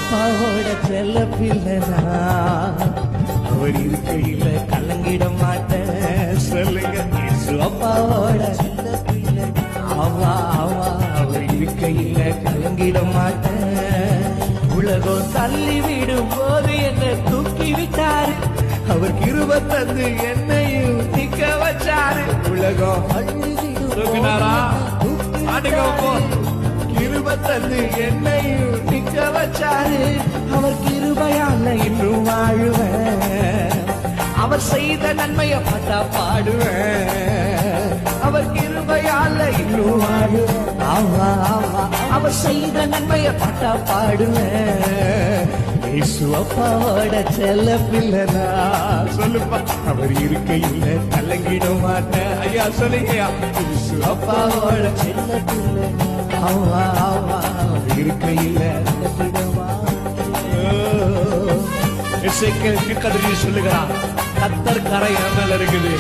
அப்பாவோட செல்ல பிள்ளைனா அவர் இருக்கையில கலங்கிட மாட்டேன். சொல்லுங்க, இயேசு அப்பாவோட செல்ல பிள்ளை. ஆவா ஆவா, அவர் இருக்கையில கலங்கிட மாட்டேன். உலகம் தள்ளி விடும் போது என்னை தூக்கி விட்டாரு. அவர் கிருபை தந்து என்னையும் நிக்க வச்சாரு. உலகம் தள்ளி விடும் கிருபை தந்து என்னையும் நிக்க வச்சாரு. அவர் கிருபையால இன்னும் வாழுவேன். அவர் செய்த நன்மையை பார்த்தா பாடுவேன். அவர் கிருபையால இன்னும் வாழுவேன். ஆவா ஆவா, அவர் செய்த நன்மையை பார்த்தா பாடுவேன். இயேசு அப்பாவோட செல்ல பிள்ளைனா. சொல்லுப்பா, அவர் இருக்கையில் கலங்கிட மாட்டேன். ஐயா சொல்லுங்கய்யா, இயேசு அப்பாவோட செல்ல பிள்ளைனா. ஆவா ஆவா, அவர் இருக்கையில் கலங்கிட மாட்டேன். சொல்லுகிறான், கத்தர் கரை மேல இருக்குது.